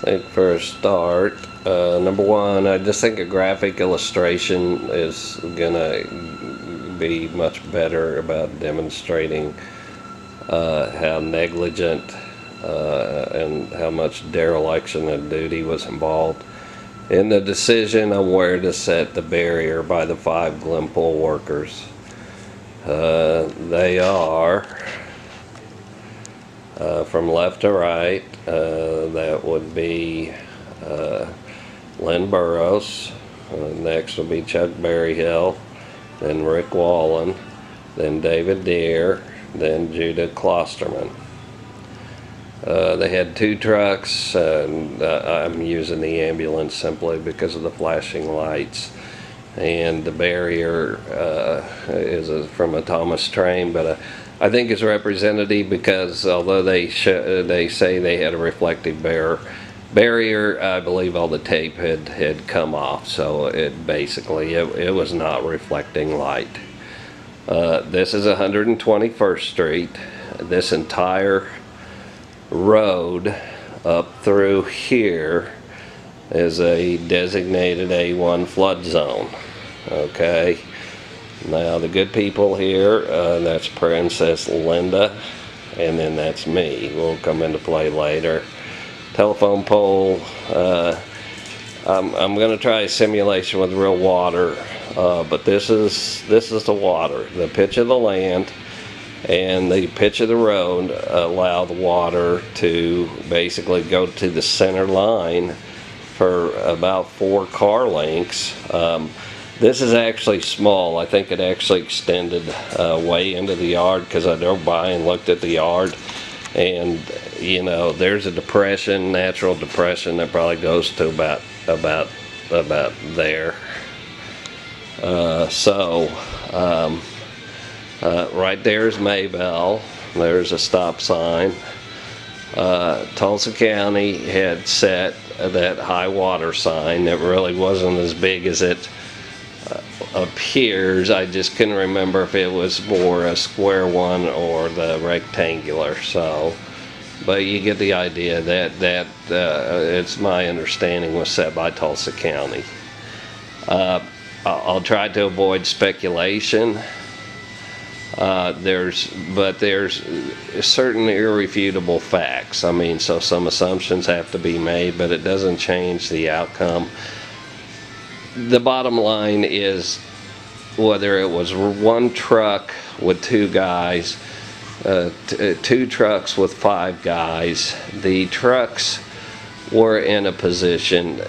I think for a start, number one, I just think a graphic illustration is gonna be much better about demonstrating how negligent and how much dereliction of duty was involved in the decision on where to set the barrier by the 5 glenpool workers. They are from left to right. That would be Lynn Burrows. Next would be Chuck Berryhill, then Rick Wallen, then David Deere, then Judah Klosterman. They had 2 trucks, and I'm using the ambulance simply because of the flashing lights. And the barrier is from a Thomas train, but I think it's representative because although they say they had a reflective barrier, I believe all the tape had come off, so it basically it was not reflecting light. This is 121st Street. This entire road up through here is a designated A1 flood zone. Okay, now the good people here, that's Princess Linda, and then that's me, will come into play later. Telephone pole, I'm going to try a simulation with real water, but this is the water. The pitch of the land and the pitch of the road allow the water to basically go to the center line for about 4 car lengths. This is actually small. I think it actually extended way into the yard because I drove by and looked at the yard, and you know, there's a depression, natural depression that probably goes to about there. Right there is Maybell. There's a stop sign. Tulsa County had set that high water sign that really wasn't as big as it appears. I just couldn't remember if it was more a square one or the rectangular. So, but you get the idea that it's my understanding was set by Tulsa County. I'll try to avoid speculation. There's certain irrefutable facts. I mean, so some assumptions have to be made, but it doesn't change the outcome. The bottom line is whether it was 1 truck with 2 guys, 2 trucks with 5 guys, the trucks were in a position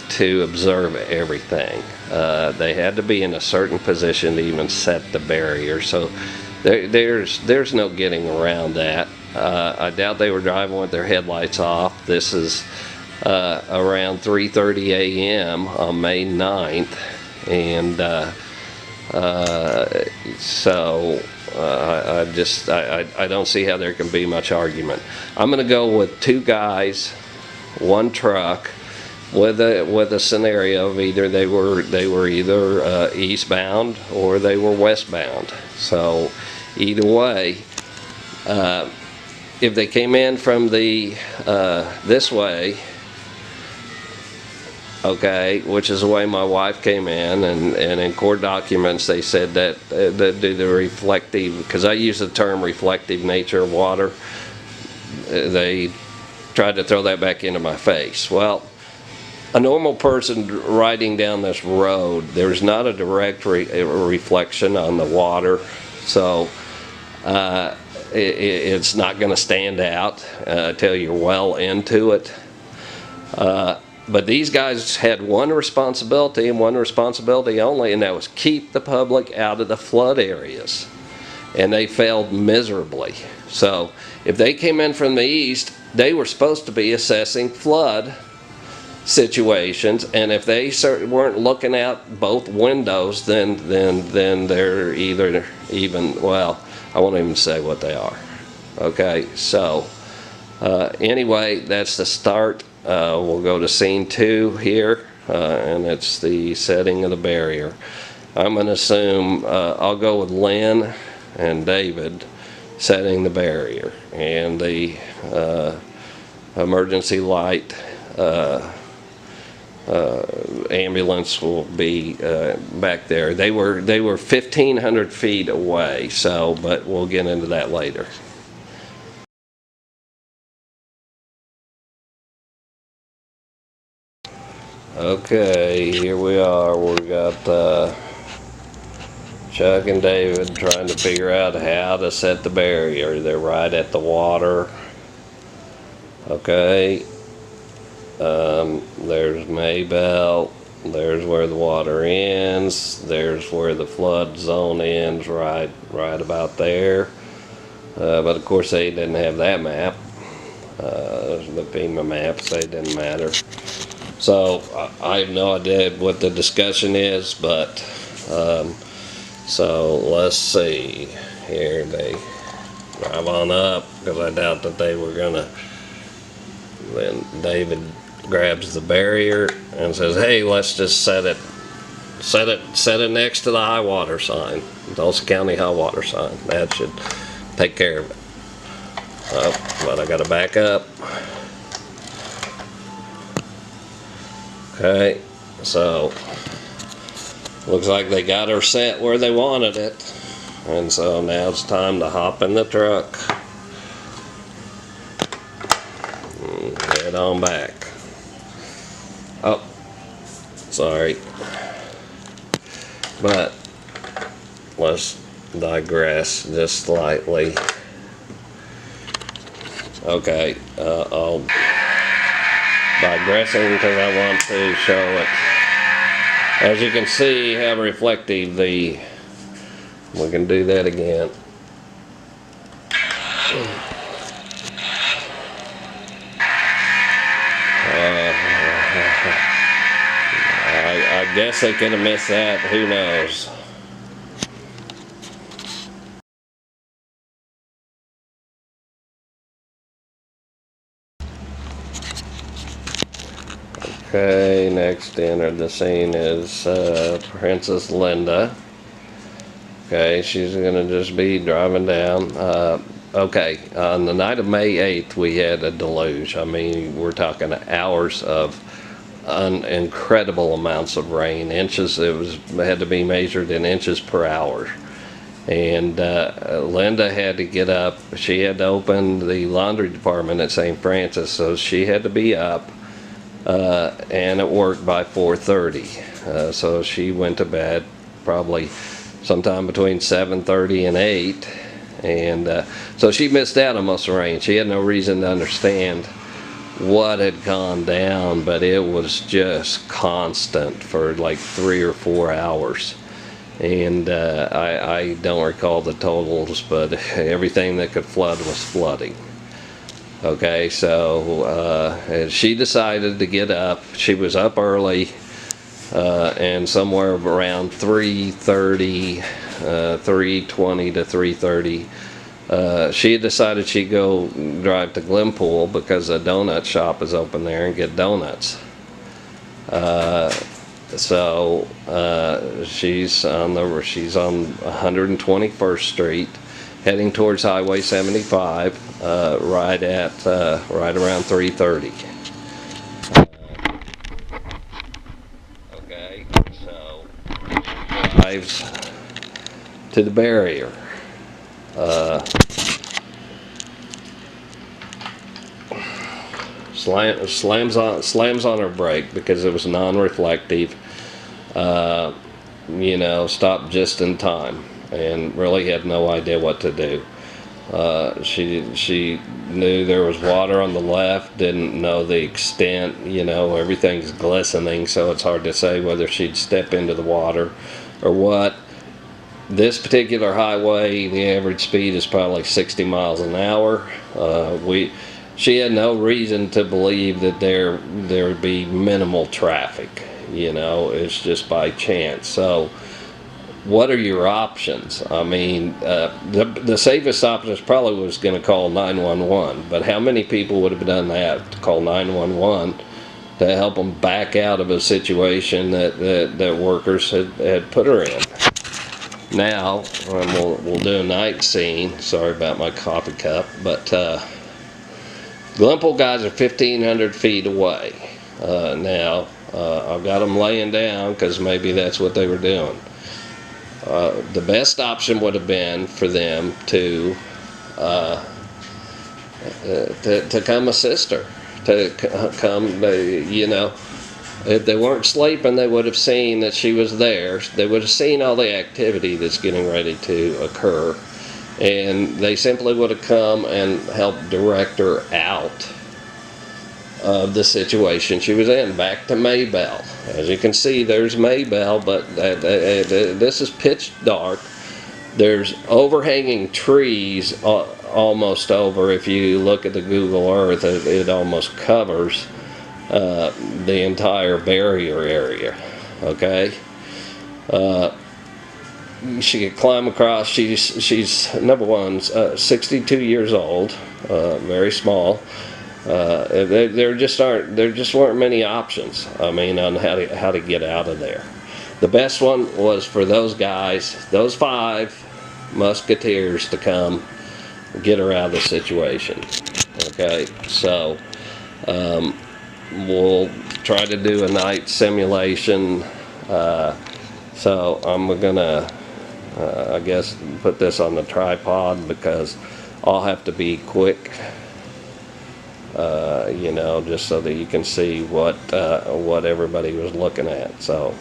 to observe everything. They had to be in a certain position to even set the barrier, so there's no getting around that. I doubt they were driving with their headlights off. This is around 3:30 a.m. on May 9th, and I don't see how there can be much argument. I'm going to go with 2 guys, 1 truck, with a scenario of either they were either eastbound or they were westbound. So either way, if they came in from the this way, okay, which is the way my wife came in, and in court documents they said that the reflective, because I use the term reflective nature of water, they tried to throw that back into my face. Well, a normal person riding down this road, there's not a direct reflection on the water, so it's not going to stand out until you're well into it. But these guys had one responsibility and one responsibility only, and that was keep the public out of the flood areas. And they failed miserably. So if they came in from the east, they were supposed to be assessing flood situations, and if they weren't looking out both windows, then they're either even, well, I won't even say what they are. Okay, so anyway, that's the start. We'll go to scene 2 here, and it's the setting of the barrier. I'm going to assume I'll go with Lynn and David setting the barrier, and the emergency light ambulance will be back there. They were 1,500 feet away, so, but we'll get into that later. Okay, here we are. We got Chuck and David trying to figure out how to set the barrier. They're right at the water. Okay. There's Maybell. There's where the water ends. There's where the flood zone ends, right about there. But of course they didn't have that map. The FEMA maps, they didn't matter. So I have no idea what the discussion is, but so let's see. Here they drive on up, because I doubt that they were gonna. Then David grabs the barrier and says, "Hey, let's just set it next to the high water sign, Dulce County high water sign. That should take care of it." Oh, but I got to back up. Okay, so looks like they got her set where they wanted it, and so now it's time to hop in the truck and head on back. Oh, sorry, but let's digress just slightly. Okay, I'll digressing because I want to show it. As you can see how reflective we can do that again. I guess they could have missed that, who knows. Okay, next to enter the scene is Princess Linda. Okay, she's gonna just be driving down. Okay, on the night of May 8th, we had a deluge. I mean, we're talking hours of incredible amounts of rain. Inches, it had to be measured in inches per hour. And Linda had to get up. She had to open the laundry department at St. Francis, so she had to be up. And it worked by 4:30, so she went to bed probably sometime between 7:30 and 8, and so she missed out on most of the rain. She had no reason to understand what had gone down, but it was just constant for like 3 or 4 hours, and I don't recall the totals, but everything that could flood was flooding. Okay, so she decided to get up. She was up early, and somewhere around 3:30, 3:20 to 3:30, she had decided she'd go drive to Glenpool because a donut shop is open there and get donuts. So she's on 121st Street, heading towards Highway 75, right around 3:30. Okay, so drives to the barrier. Slams on her brake because it was non-reflective. You know, stopped just in time and really had no idea what to do. She knew there was water on the left, didn't know the extent. You know, everything's glistening, so it's hard to say whether she'd step into the water or what. This particular highway, the average speed is probably 60 miles an hour. She had no reason to believe that there would be minimal traffic. You know, it's just by chance. So what are your options? I mean, the safest option probably was going to call 911, but how many people would have done that, to call 911 to help them back out of a situation that workers had put her in? Now, we'll do a night scene. Sorry about my coffee cup, but Glenpool guys are 1,500 feet away. Now, I've got them laying down because maybe that's what they were doing. The best option would have been for them to come assist her, to come, you know. If they weren't sleeping, they would have seen that she was there. They would have seen all the activity that's getting ready to occur. And they simply would have come and helped direct her out of the situation she was in. Back to Maybelle. As you can see, there's Maybelle, but this is pitch dark. There's overhanging trees almost over. If you look at the Google Earth, it almost covers the entire barrier area. Okay, she could climb across. She's number one, 62 years old, very small. There just weren't many options. I mean, on how to get out of there. The best one was for those guys, those 5 musketeers, to come get her out of the situation. Okay, so we'll try to do a night simulation. So I'm gonna, I guess, put this on the tripod because I'll have to be quick. You know, just so that you can see what everybody was looking at. So.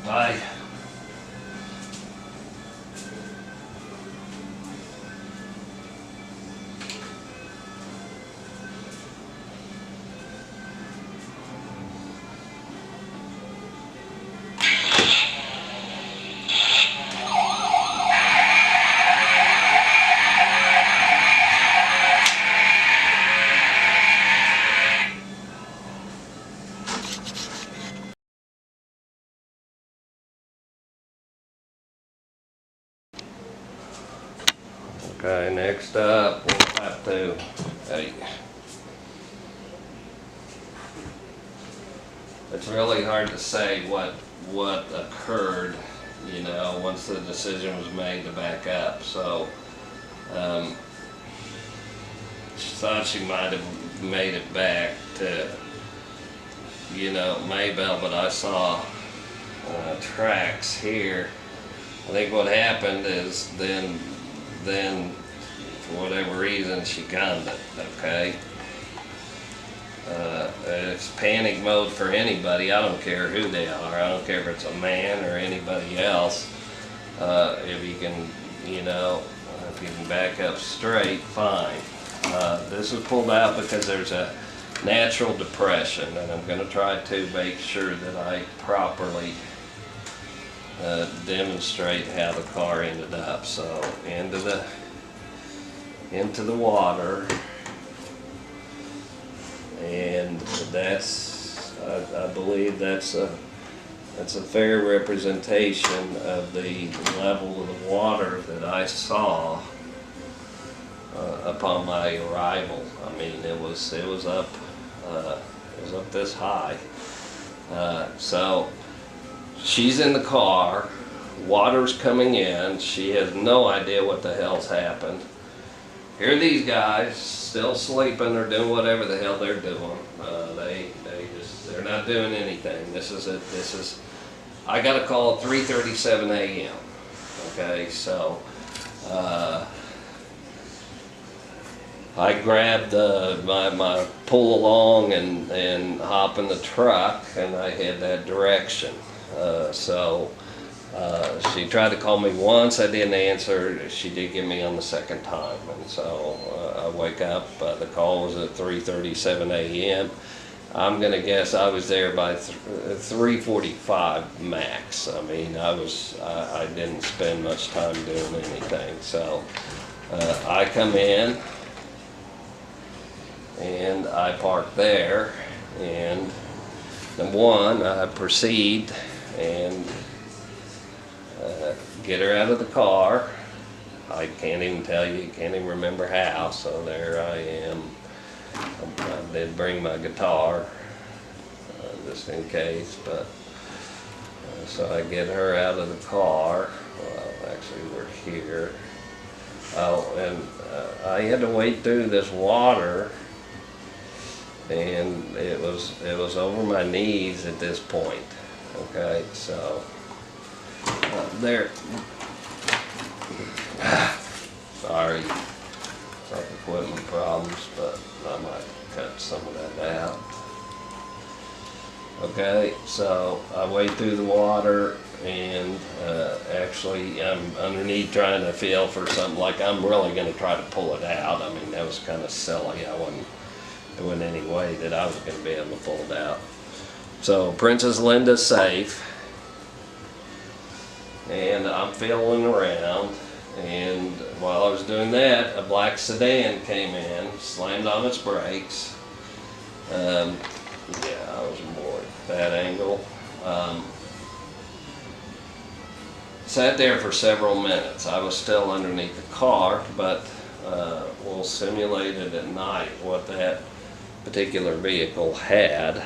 Bye. Okay, next up, we'll have to, it's really hard to say what occurred, you know, once the decision was made to back up. So, she thought she might have made it back to, you know, Maybelle, but I saw tracks here. I think what happened is then for whatever reason she gunned it. Okay, it's panic mode for anybody. I don't care who they are. I don't care if it's a man or anybody else. If you can, you know, if you can back up straight, fine. This was pulled out because there's a natural depression, and I'm going to try to make sure that I properly demonstrate how the car ended up. So into the water, and that's I believe that's a fair representation of the level of the water that I saw upon my arrival. I mean, it was up this high. So she's in the car, water's coming in, she has no idea what the hell's happened. Here are these guys still sleeping or doing whatever the hell they're doing. They're not doing anything. This is I got a call at 3:37 a.m. Okay, so I grabbed my pull along and hop in the truck, and I head that direction. She tried to call me once, I didn't answer. She did get me on the second time, and so I wake up. The call was at 3:37 a.m. I'm gonna guess I was there by 3:45 max. I mean, I didn't spend much time doing anything. So I come in and I park there, and number one, I proceed and get her out of the car. I can't even tell you, can't even remember how, so there I am. I did bring my guitar, just in case, but so I get her out of the car, well, actually we're here. Oh, and I had to wade through this water, and it was over my knees at this point. Okay, so there. Sorry, some equipment problems, but I might cut some of that out. Okay, so I wade through the water, and actually I'm underneath trying to feel for something, like I'm really going to try to pull it out. I mean, that was kind of silly. I wasn't doing any way that I was going to be able to pull it out. So Princess Linda's safe, and I'm feeling around, and while I was doing that, a black sedan came in, slammed on its brakes. Yeah, I was more at that angle. Sat there for several minutes. I was still underneath the car, but we'll simulate it at night what that particular vehicle had.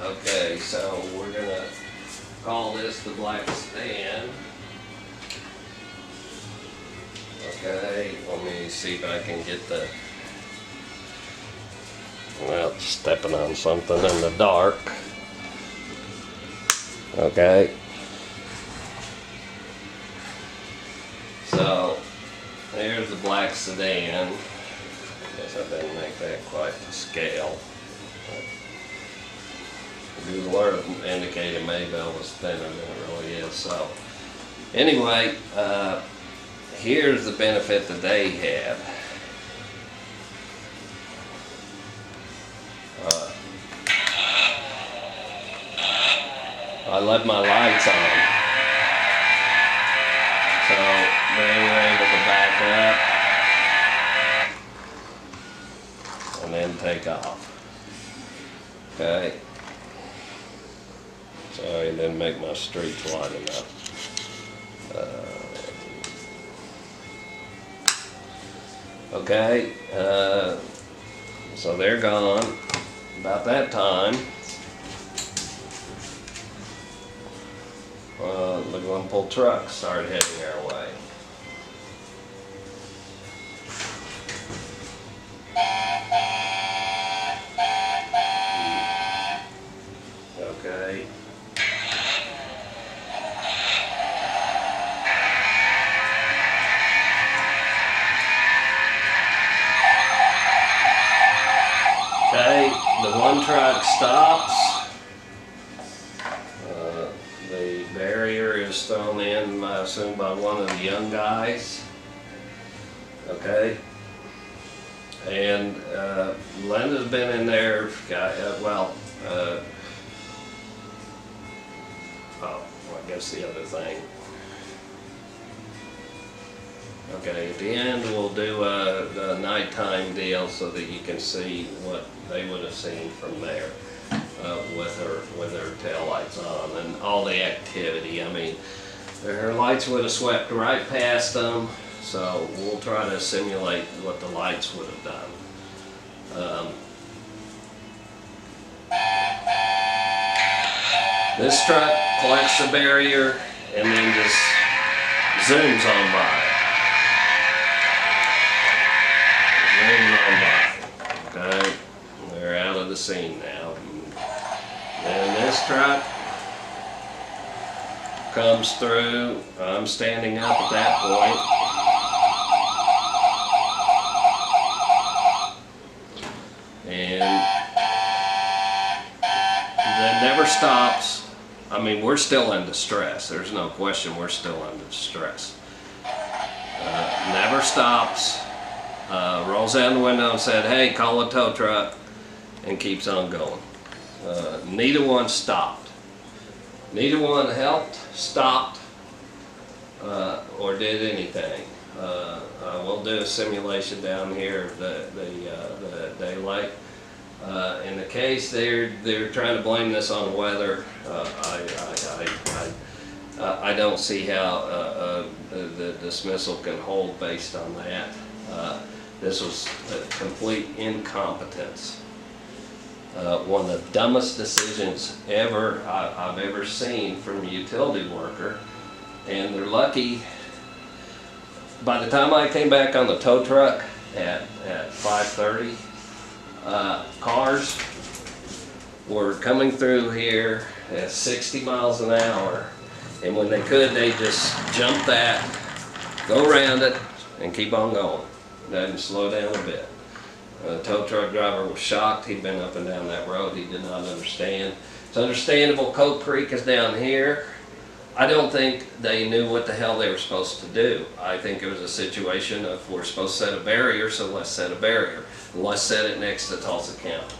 Okay, so we're gonna call this the black sedan. Okay, let me see if I can get the, well, stepping on something in the dark. Okay. So, there's the black sedan. I guess I didn't make that quite to scale. Google Earth indicated Maybell was thinner than it really is. So, anyway, here's the benefit that they had. I left my lights on, so they were able to back up and then take off. Okay. Sorry, I didn't make my streets wide enough. Okay, so they're gone. About that time, the glenpool truck started heading our way. Okay. Okay, the one truck stops. The barrier is thrown in, I assume, by one of the young guys. Okay. And Linda's been in there, well, I guess the other thing. Okay, at the end we'll do a nighttime deal so that you can see what they would have seen from there with her tail lights on and all the activity. I mean, her lights would have swept right past them, so we'll try to simulate what the lights would have done. This truck collects the barrier and then just zooms on by. Okay, they're out of the scene now. Then this truck comes through. I'm standing up at that point. And that never stops. I mean, we're still in distress. There's no question we're still in distress. Never stops. Rolls down the window and said, "Hey, call a tow truck," and keeps on going. Neither one stopped. Neither one helped, stopped, or did anything. We'll do a simulation down here of the daylight. In the case they're trying to blame this on the weather, I don't see how the dismissal can hold based on that. This was a complete incompetence. One of the dumbest decisions I've ever seen from a utility worker, and they're lucky. By the time I came back on the tow truck at 5:30, cars were coming through here at 60 miles an hour, and when they could, they just jump that, go around it, and keep on going. They didn't slow down a bit. The tow truck driver was shocked. He'd been up and down that road. He did not understand. It's understandable. Coke Creek is down here. I don't think they knew what the hell they were supposed to do. I think it was a situation of, we're supposed to set a barrier, so let's set a barrier. Let's set it next to Tulsa County.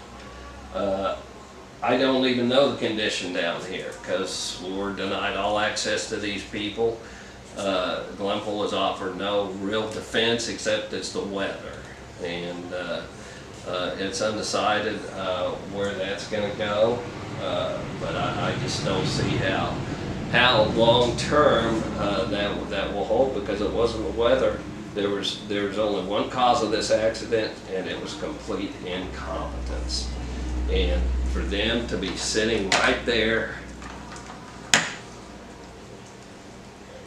I don't even know the condition down here because we were denied all access to these people. Glenpool has offered no real defense except it's the weather. And it's undecided where that's going to go. But I just don't see how long term that will hold, because it wasn't the weather. There was only one cause of this accident, and it was complete incompetence. And for them to be sitting right there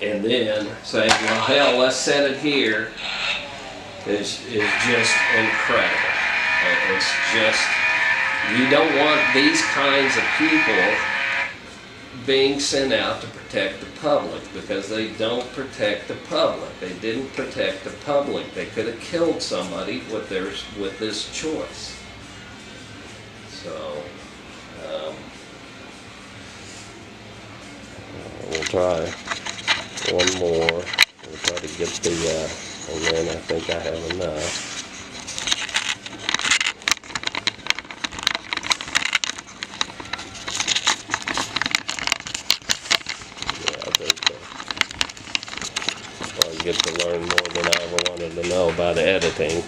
and then saying, well, hell, let's set it here, is just incredible. It's just, you don't want these kinds of people being sent out to protect the public, because they don't protect the public. They didn't protect the public. They could have killed somebody with this choice. So we'll try one more. We'll try to get the and then I think I have enough. I get to learn more than I ever wanted to know about editing.